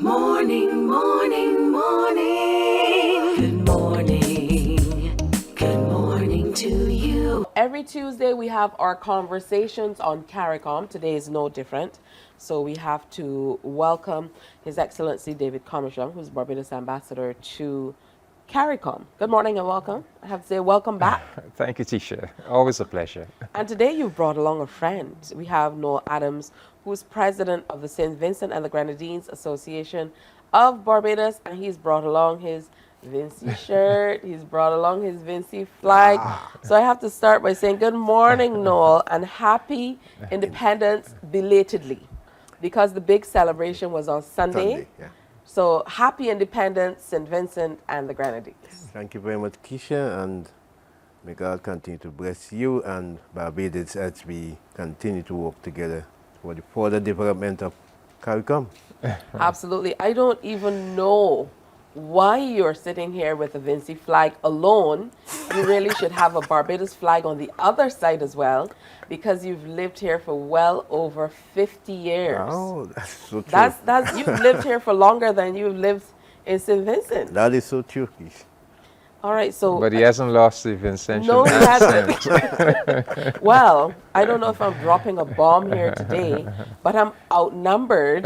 Morning, morning, morning. Good morning. Good morning to you. Every Tuesday we have our conversations on CARICOM. Today is no different. So we have to welcome His Excellency David Comissiong, who's Barbados Ambassador to CARICOM. Good morning and welcome. I have to say welcome back. Thank you, Tisha. Always a pleasure. And today you've brought along a friend. We have Noel Adams, who's president of the St. Vincent and the Grenadines Association of Barbados, and he's brought along his Vinci shirt, he's brought along his Vinci flag. So I have to start by saying good morning, Noel, and happy independence belatedly, because the big celebration was on Sunday. So happy independence, St. Vincent and the Grenadines. Thank you very much, Keisha, and may God continue to bless you and Barbados as we continue to work together for the further development of CARICOM. Absolutely. I don't even know why you're sitting here with a Vinci flag alone. You really should have a Barbados flag on the other side as well, because you've lived here for well over 50 years. Oh, that's so true. You've lived here for longer than you've lived in St. Vincent. That is so true, Keisha. All right, so... But he hasn't lost the Vincentian No, he accent. hasn't. Well, I don't know if I'm dropping a bomb here today, but I'm outnumbered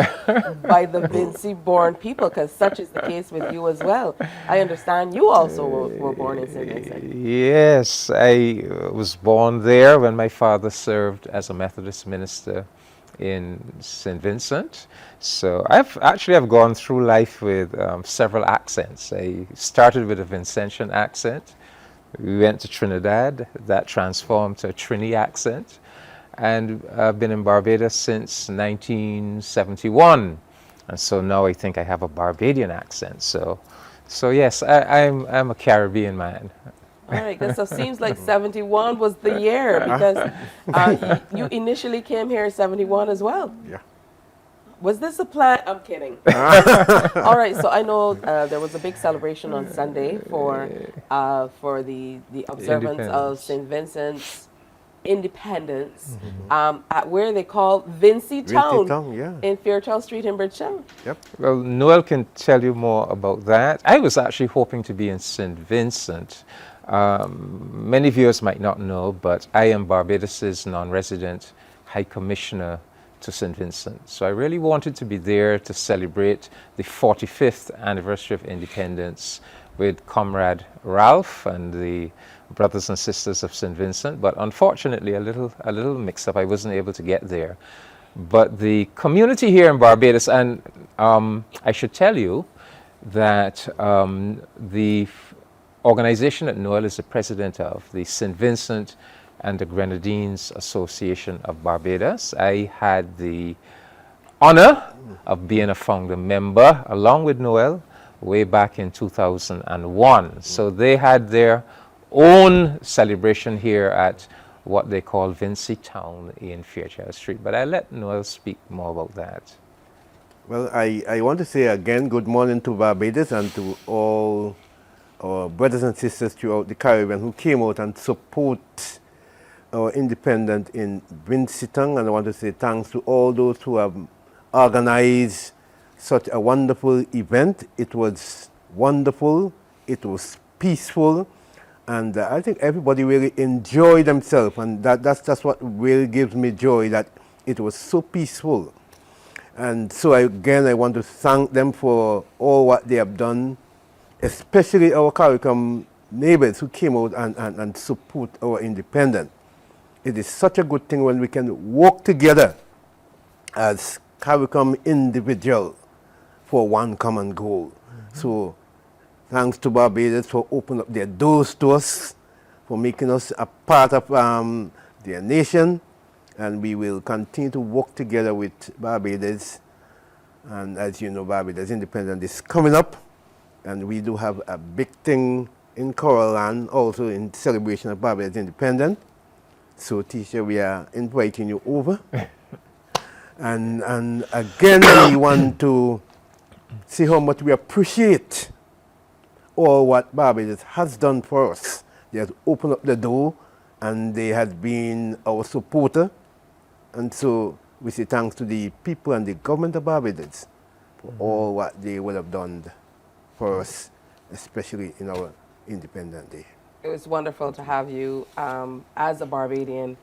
by the Vinci-born people, because such is the case with you as well. I understand you also were born in St. Vincent. Yes, I was born there when my father served as a Methodist minister in St. Vincent. So I've gone through life with several accents. I started with a Vincentian accent. We went to Trinidad. That transformed to a Trini accent. And I've been in Barbados since 1971. And so now I think I have a Barbadian accent. So yes, I'm a Caribbean man. All right, good. So seems like 71 was the year, because you initially came here in 71 as well. Yeah. Was this a plan? I'm kidding. All right, so I know there was a big celebration on Sunday for the observance of St. Vincent's independence at where they call Vinci Town, in Fairchild Street in Bridgetown. Yep. Well, Noel can tell you more about that. I was actually hoping to be in St. Vincent. Many viewers might not know, but I am Barbados's non-resident High Commissioner to St. Vincent. So I really wanted to be there to celebrate the 45th anniversary of independence with Comrade Ralph and the brothers and sisters of St. Vincent. But unfortunately, a little mix-up. I wasn't able to get there. But the community here in Barbados, and I should tell you that the organization that Noel is the president of, the St. Vincent and the Grenadines Association of Barbados. I had the honor of being a founder member along with Noel way back in 2001. So they had their own celebration here at what they call Vinci Town in Fairchild Street. But I'll let Noel speak more about that. Well, I want to say again, good morning to Barbados and to all our brothers and sisters throughout the Caribbean who came out and support our independence in Vinci Town. And I want to say thanks to all those who have organized such a wonderful event. It was wonderful, it was peaceful, and I think everybody really enjoyed themselves, and that's what really gives me joy, that it was so peaceful. And so again, I want to thank them for all what they have done, especially our CARICOM neighbors who came out and support our independence. It is such a good thing when we can work together as CARICOM individual for one common goal. So thanks to Barbados for opening up their doors to us, for making us a part of their nation, and we will continue to work together with Barbados. And as you know, Barbados independence is coming up, and we do have a big thing in Coral Land also in celebration of Barbados independence. So Tisha, we are inviting you over. and again, we want to see how much we appreciate all what Barbados has done for us. They have opened up the door, and they have been our supporter. And so we say thanks to the people and the government of Barbados for all what they would have done for us, especially in our Independent Day. It was wonderful to have you as a Barbadian,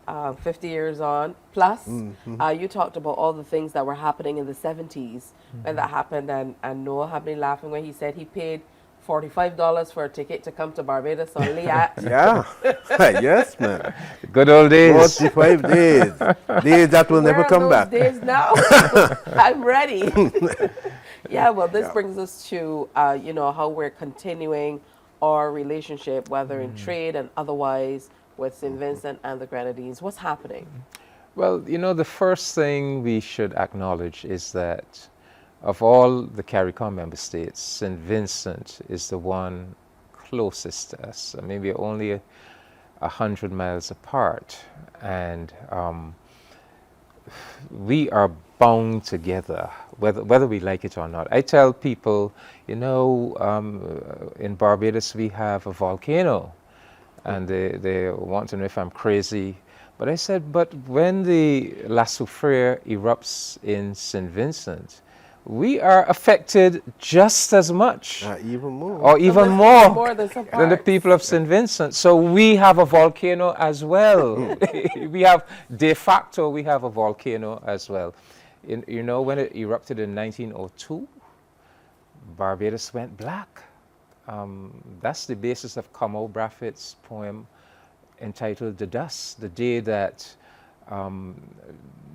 50 years on. Plus, you talked about all the things that were happening in the 70s when that happened, and Noel had me laughing when he said he paid $45 for a ticket to come to Barbados on Liat. Yeah, yes, man. Good old days. 45 days. Days that will never Where are come those back. days now? I'm ready. Yeah, well, this Yeah. brings us to, how we're continuing our relationship, whether in trade and otherwise, with St. Vincent and the Grenadines. What's happening? Well, the first thing we should acknowledge is that of all the CARICOM member states, St. Vincent is the one closest to us. I mean, we're only 100 miles apart, and we are bound together, whether we like it or not. I tell people, in Barbados we have a volcano, and they want to know if I'm crazy. But I said, but when the La Soufrière erupts in St. Vincent, we are affected just as much, Even more. or even More more than some than the parts. people of St. Vincent. So we have a volcano as well. We have, de facto, we have a volcano as well. When it erupted in 1902, Barbados went black. That's the basis of Kamau Braffett's poem entitled The Dust, the day that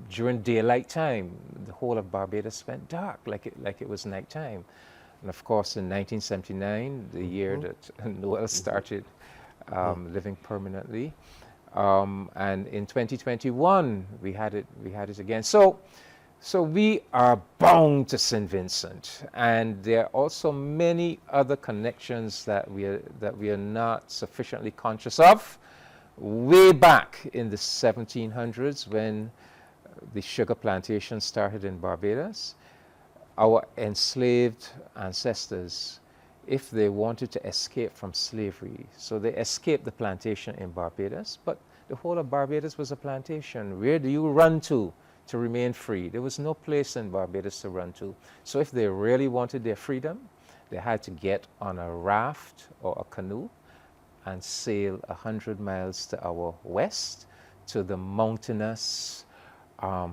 during daylight time, the whole of Barbados went dark, like it was nighttime. And of course, in 1979, the year that Noel started living permanently, and in 2021 we had it again. So we are bound to St. Vincent, and there are also many other connections that we are not sufficiently conscious of. Way back in the 1700s, when the sugar plantation started in Barbados, our enslaved ancestors, if they wanted to escape from slavery, so they escaped the plantation in Barbados, but the whole of Barbados was a plantation. Where do you run to remain free? There was no place in Barbados to run to. So if they really wanted their freedom, they had to get on a raft or a canoe and sail 100 miles to our west, to the mountainous,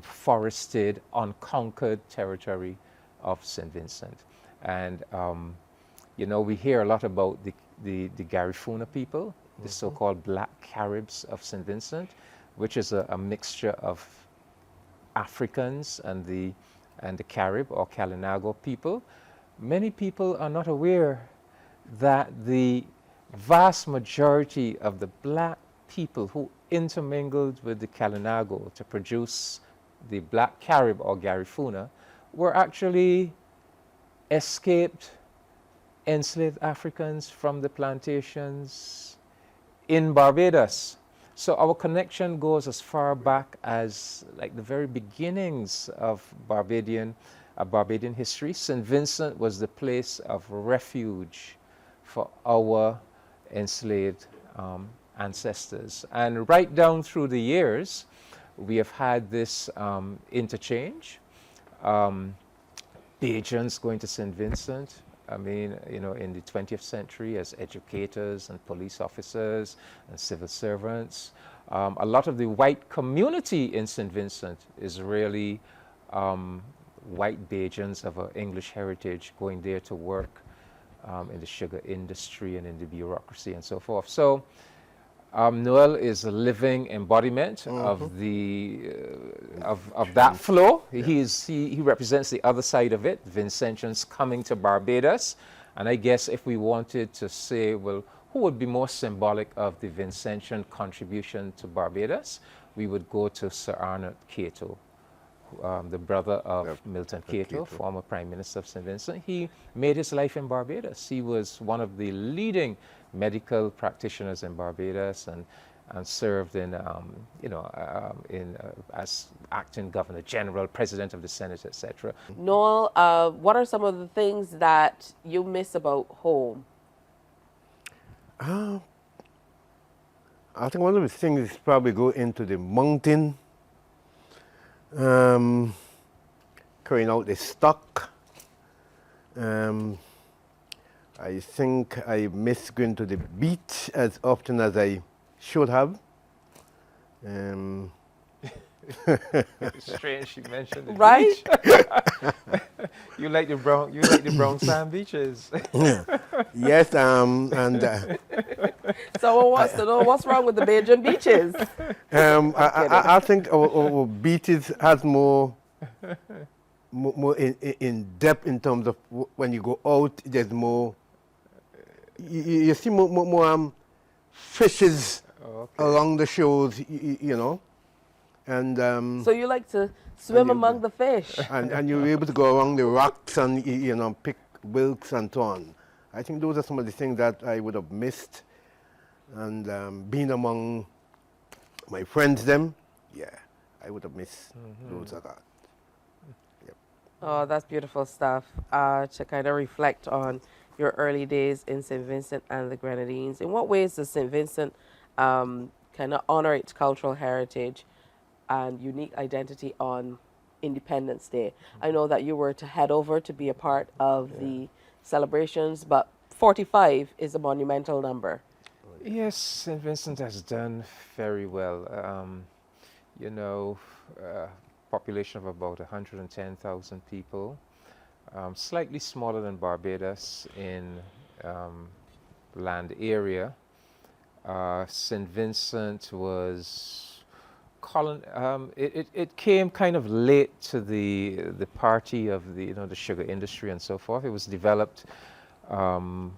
forested, unconquered territory of St. Vincent. And we hear a lot about the Garifuna people, the so-called Black Caribs of St. Vincent, which is a mixture of Africans and the Carib or Kalinago people. Many people are not aware that the vast majority of the black people who intermingled with the Kalinago to produce the Black Carib or Garifuna were actually escaped enslaved Africans from the plantations in Barbados. So our connection goes as far back as like the very beginnings of Barbadian history. St. Vincent was the place of refuge for our enslaved ancestors. And right down through the years, we have had this interchange. Bajans going to St. Vincent. I mean, in the 20th century as educators and police officers and civil servants. A lot of the white community in St. Vincent is really white Bajans of English heritage going there to work in the sugar industry and in the bureaucracy and so forth. So Noel is a living embodiment of that flow. Yeah. He represents the other side of it, Vincentians coming to Barbados. And I guess if we wanted to say, well, who would be more symbolic of the Vincentian contribution to Barbados, we would go to Sir Arnold Cato, the brother of Milton Cato, former Prime Minister of St. Vincent. He made his life in Barbados. He was one of the leading medical practitioners in Barbados and served in, as acting Governor General, President of the Senate, etc. Noel, what are some of the things that you miss about home? I think one of the things is probably go into the mountain, carrying out the stock, Um, I think I miss going to the beach as often as I should have. Um, It's strange you mentioned the Right? beach. You like the brown sand beaches. yes, and Someone wants to know what's wrong with the Bajan beaches. I think our beaches has more in depth in terms of when you go out. There's more. You see more fishes Okay. along the shores. You know, and So you like to swim you- among the fish. and you're able to go along the rocks and you know pick wilks and so on. I think those are some of the things that I would have missed, and being among my friends, them, yeah, I would have missed those a lot. Yep. Oh, that's beautiful stuff. To kind of reflect on your early days in St. Vincent and the Grenadines. In what ways does St. Vincent kind of honor its cultural heritage and unique identity on Independence Day? I know that you were to head over to be a part of the celebrations, but 45 is a monumental number. Yes, St. Vincent has done very well. You know, population of about 110,000 people, slightly smaller than Barbados in land area. St. Vincent was it came kind of late to the party of the the sugar industry and so forth. It was developed um,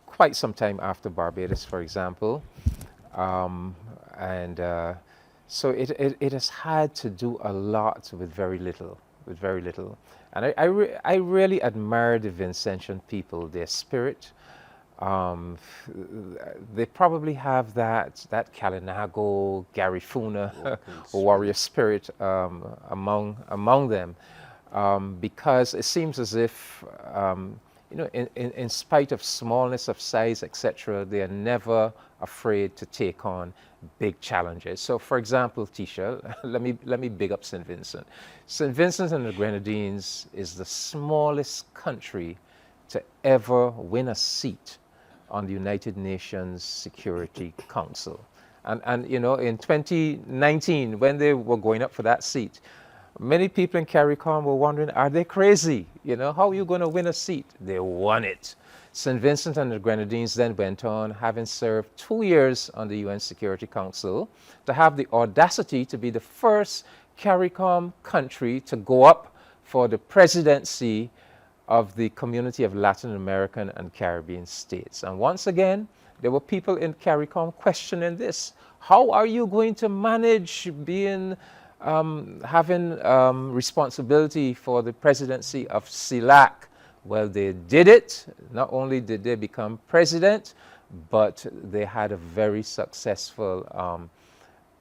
quite some time after Barbados, for example, and so it has had to do a lot with very little, and I really admire the Vincentian people, their spirit. Um, they probably have that Kalinago, Garifuna warrior spirit among them, because it seems as if in spite of smallness of size, etc., they are never afraid to take on big challenges. So, for example, Tisha, let me big up St. Vincent. St. Vincent and the Grenadines is the smallest country to ever win a seat on the United Nations Security Council. And in 2019, when they were going up for that seat, many people in CARICOM were wondering, are they crazy? How are you going to win a seat? They won it. St. Vincent and the Grenadines then went on, having served 2 years on the UN Security Council, to have the audacity to be the first CARICOM country to go up for the presidency of the Community of Latin American and Caribbean States. And once again, there were people in CARICOM questioning this. How are you going to manage having responsibility for the presidency of CELAC? Well, they did it. Not only did they become president, but they had a very successful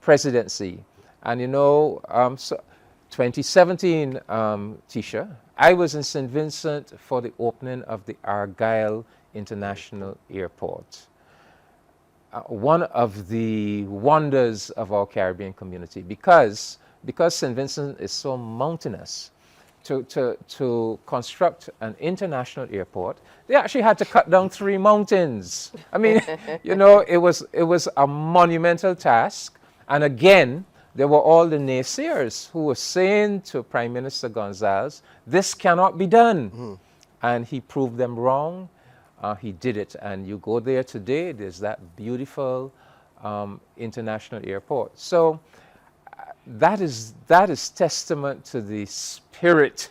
presidency. And so 2017, Tisha, I was in St. Vincent for the opening of the Argyle International Airport. One of the wonders of our Caribbean community, because St. Vincent is so mountainous, to construct an international airport, they actually had to cut down 3 mountains. I mean, it was a monumental task. And again, there were all the naysayers who were saying to Prime Minister Gonzalez, this cannot be done. And he proved them wrong. He did it. And you go there today, there's that beautiful international airport. So that is testament to the spirit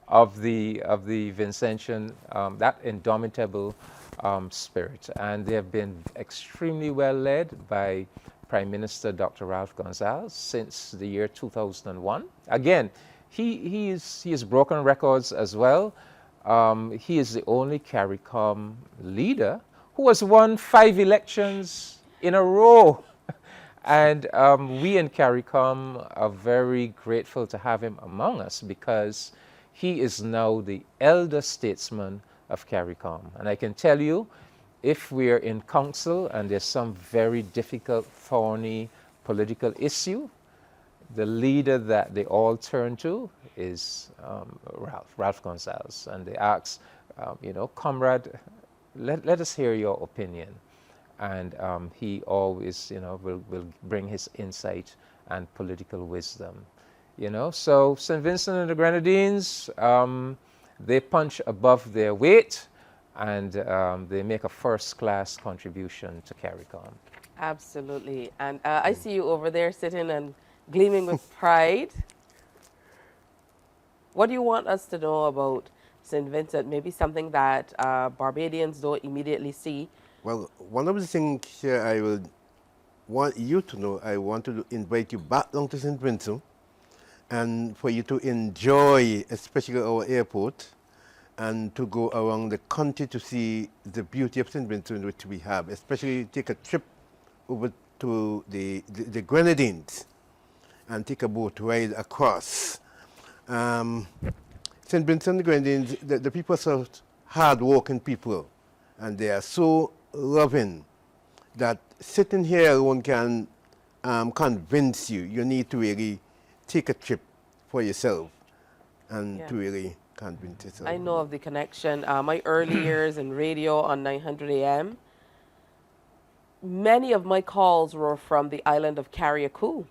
of the Vincentian, that indomitable spirit. And they have been extremely well led by Prime Minister Dr. Ralph Gonzalez since the year 2001. Again, he has broken records as well. He is the only CARICOM leader who has won 5 elections in a row. And we in CARICOM are very grateful to have him among us, because he is now the elder statesman of CARICOM. And I can tell you, if we're in council and there's some very difficult, thorny political issue, the leader that they all turn to is Ralph Gonzalez. And they ask, comrade, let us hear your opinion. And he always, will bring his insight and political wisdom. So St. Vincent and the Grenadines, they punch above their weight, and they make a first-class contribution to CARICOM. Absolutely. And I see you over there sitting and gleaming with pride. What do you want us to know about St. Vincent? Maybe something that Barbadians don't immediately see. Well, one of the things here I would want you to know, I want to invite you back down to St. Vincent and for you to enjoy, especially our airport, and to go around the country to see the beauty of St. Vincent, which we have, especially take a trip over to the Grenadines and take a boat ride across. St. Vincent and the Grenadines, the people are so hard-working people, and they are so loving that sitting here alone can convince you. You need to really take a trip for yourself and to really convince yourself. I know of the connection. My early years in radio on 900 AM, many of my calls were from the island of CARICOM.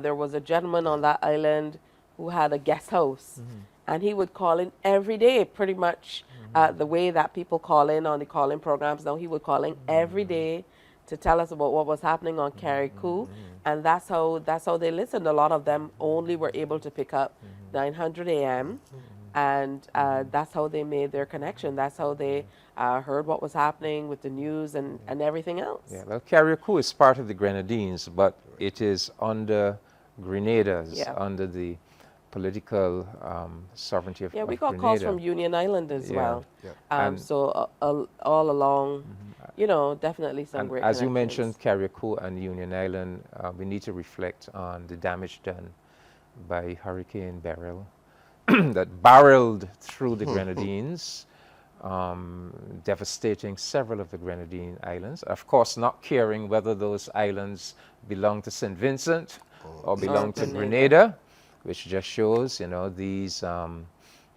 There was a gentleman on that island who had a guest house, and he would call in every day, pretty much the way that people call in on the call-in programs. Now he would call in every day to tell us about what was happening on CARICOM, and that's how they listened. A lot of them only were able to pick up 900 AM, and that's how they made their connection. That's how they heard what was happening with the news and everything else. Yeah, well, CARICOM is part of the Grenadines, but it is under Grenada's, under the political sovereignty of Yeah, we of got calls Grenada. from Union Island as well. Yeah. So all along, definitely some great As you connections. mentioned, CARICOM and Union Island, we need to reflect on the damage done by Hurricane Beryl that barreled through the Grenadines, devastating several of the Grenadine islands. Of course, not caring whether those islands belong to St. Vincent or belong to Grenada, which just shows,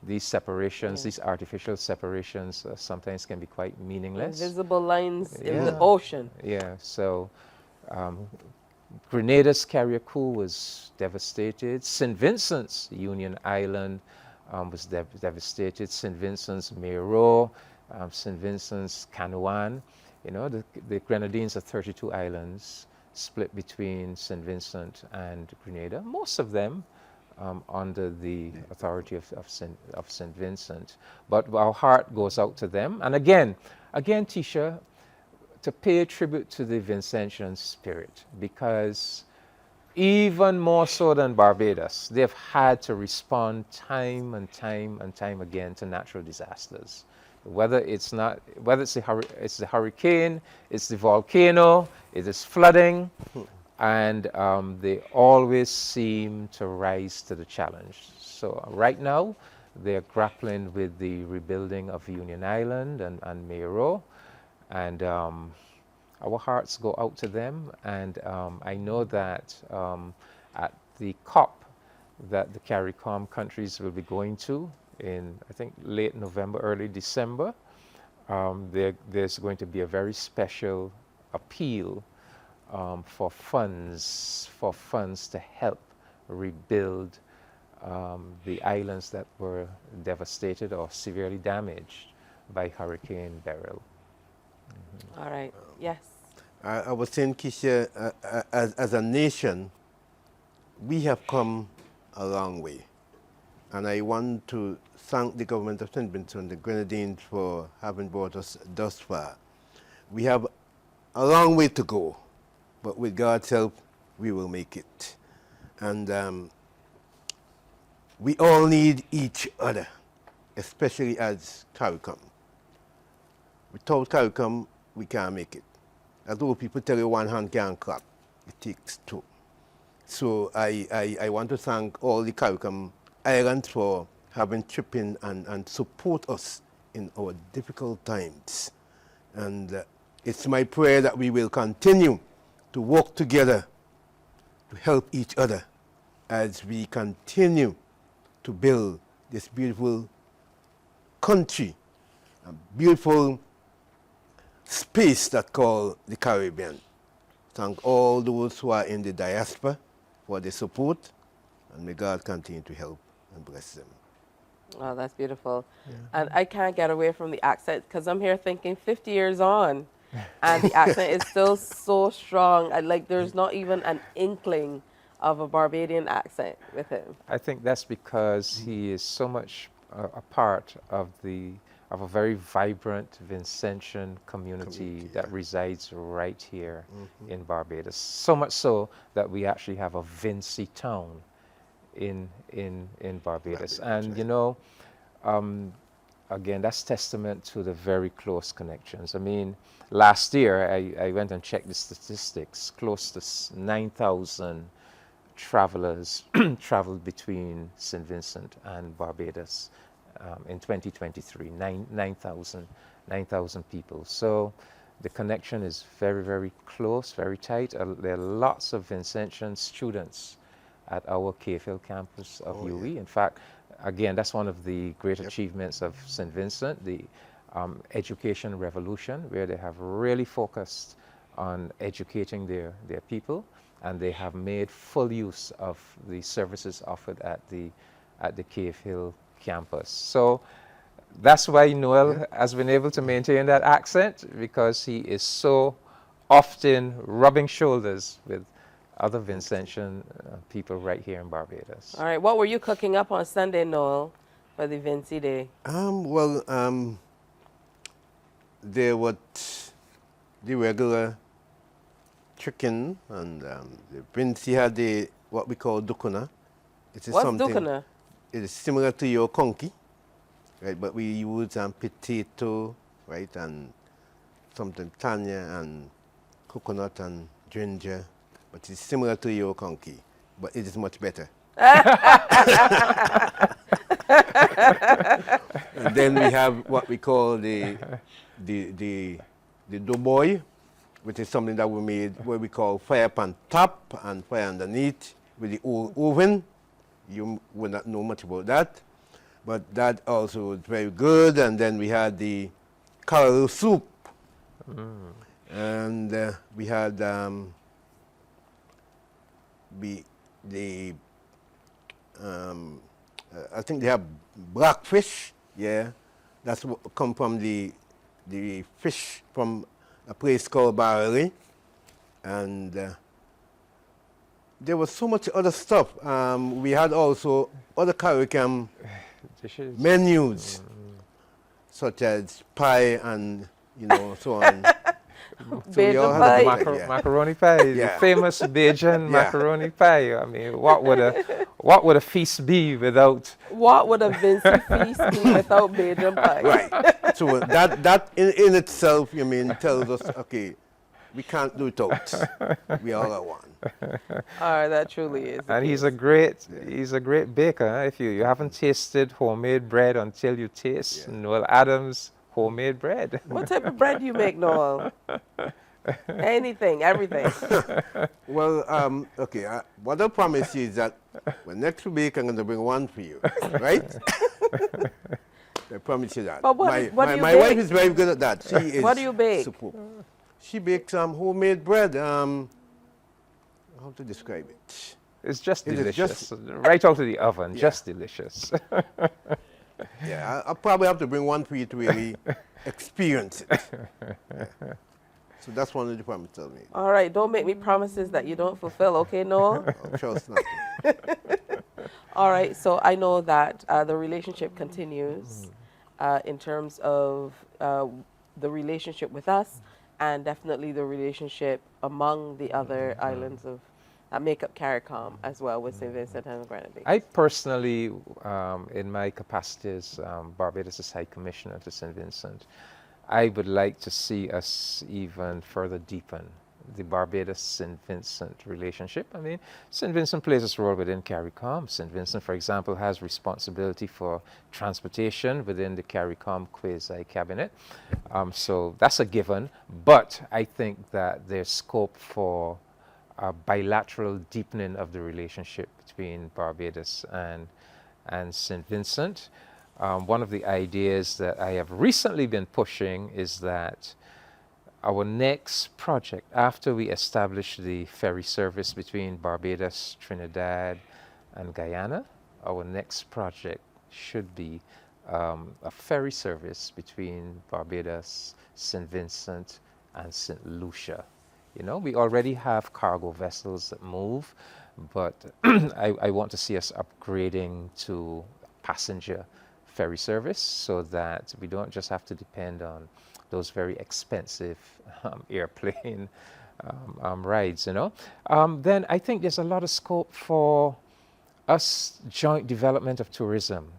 these separations, these artificial separations, sometimes can be quite meaningless. Invisible lines in the ocean. Yeah, so Grenada's CARICOM was devastated. St. Vincent's Union Island was devastated. St. Vincent's Mero, St. Vincent's Canoan. The Grenadines are 32 islands split between St. Vincent and Grenada. Most of them under the authority of St. Vincent. But our heart goes out to them. And again, Tisha, to pay tribute to the Vincentian spirit, because even more so than Barbados, they've had to respond time and time again to natural disasters. Whether it's the hurricane, it's the volcano, it is flooding, and they always seem to rise to the challenge. So right now, they're grappling with the rebuilding of Union Island and Mero, and our hearts go out to them. And I know that at the COP that the CARICOM countries will be going to in, I think, late November, early December, there's going to be a very special appeal for funds to help rebuild the islands that were devastated or severely damaged by Hurricane Beryl. All right. Yes. I was saying, Kisha, as a nation, we have come a long way. And I want to thank the government of St. Vincent and the Grenadines for having brought us thus far. We have a long way to go, but with God's help, we will make it. And we all need each other, especially as CARICOM. Without CARICOM, we can't make it. Although people tell you one hand can't clap, it takes two. So I want to thank all the CARICOM islands for having chipped in and support us in our difficult times. And it's my prayer that we will continue to work together to help each other as we continue to build this beautiful country, a beautiful space that called the Caribbean. Thank all those who are in the diaspora for their support, and may God continue to help and bless them. Oh, that's beautiful. And I can't get away from the accent because I'm here thinking 50 years on and the accent is still so strong. Like there's not even an inkling of a Barbadian accent with him. I think that's because he is so much a part of a very vibrant Vincentian community that resides right here in Barbados. So much so that we actually have a Vincy town in Barbados. And you know, again, that's testament to the very close connections. I mean, last year I went and checked the statistics. Close to 9,000 travelers traveled between St. Vincent and Barbados in 2023. 9,000 people. So the connection is very, very close, very tight. There are lots of Vincentian students at our Cave Hill campus of UE. Yeah. In fact, again, that's one of the great achievements of St. Vincent, the education revolution, where they have really focused on educating their people, and they have made full use of the services offered at the Cave Hill campus. So that's why Noel has been able to maintain that accent, because he is so often rubbing shoulders with other Vincentian people right here in Barbados. All right, what were you cooking up on Sunday, Noel, for the Vincy Day? There was the regular chicken, and the Vincy had what we call dukuna. What's dukuna? It is similar to your conky, right? But we use potato, right, and something tanya and coconut and ginger. But it's similar to your conky, but it is much better. And then we have what we call the doughboy, which is something that we made where we call fire pan top and fire underneath with the old oven. You will not know much about that, but that also is very good. And then we had the callaloo soup, and we had I think they have blackfish. Yeah, that's what come from the fish from a place called Barley, and there was so much other stuff. We had also other CARICOM menus, such as pie and so on. So we all had macaroni pie, the famous Bajan macaroni pie. I mean, what would a feast be without? What would a Vincy feast be without Bajan pie? Right. So that in itself, tells us, okay, we can't do it out. We all are one. All right, that truly is. And he's a great baker. Huh? If you haven't tasted homemade bread until you taste Noel Adams' homemade bread. What type of bread do you make, Noel? Anything, everything. Well, okay. What I promise you is that when next week I'm going to bring one for you, right? I promise you that. But what do you my bake? wife is very good at that. She is. What do you bake? Superb. She bakes homemade bread. How to describe it? It's just delicious. Right out of the oven, just delicious. Yeah, I'll probably have to bring one for you to really experience it. Yeah. So that's one of the promises I made. All right, don't make me promises that you don't fulfill, okay, Noel? Oh, trust not. All right, so I know that the relationship continues in terms of the relationship with us, and definitely the relationship among the other islands of that make up CARICOM as well with St. Vincent and the Grenadines. I personally, in my capacity as Barbados' High Commissioner to St. Vincent, I would like to see us even further deepen the Barbados-St. Vincent relationship. I mean, St. Vincent plays its role within CARICOM. St. Vincent, for example, has responsibility for transportation within the CARICOM quasi-cabinet. So that's a given. But I think that there's scope for bilateral deepening of the relationship between Barbados and St. Vincent. One of the ideas that I have recently been pushing is that our next project, after we establish the ferry service between Barbados, Trinidad, and Guyana, our next project should be a ferry service between Barbados, St. Vincent, and St. Lucia. You know, we already have cargo vessels that move, but I want to see us upgrading to passenger ferry service so that we don't just have to depend on those very expensive airplane rides, you know. Then I think there's a lot of scope for us joint development of tourism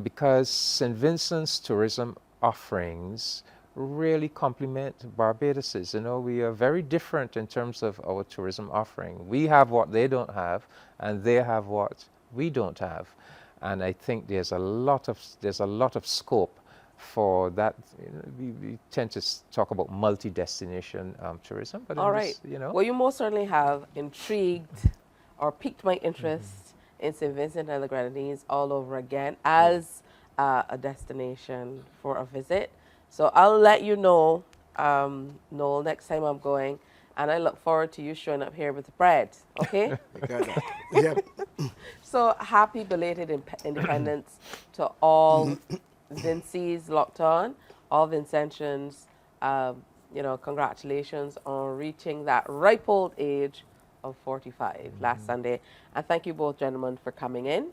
because St. Vincent's tourism offerings really complement Barbados's. You know, we are very different in terms of our tourism offering. We have what they don't have, and they have what we don't have. And I think there's a lot of scope for that. You know, we tend to talk about multi-destination tourism, but All right. you know, Well, you most certainly have intrigued or piqued my interest in St. Vincent and the Grenadines all over again as a destination for a visit. So I'll let you know, Noel, next time I'm going, and I look forward to you showing up here with bread, okay? Yep. So happy belated independence to all Vincies locked on, all Vincentians. You know, congratulations on reaching that ripe old age of 45 last Sunday. And thank you both gentlemen for coming in.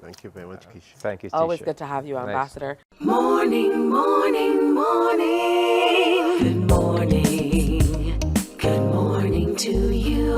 Thank you very much, Keisha. thank you, Always Tisha. good to have you, Nice. Ambassador. Morning, morning, morning. Good morning. Good morning to you.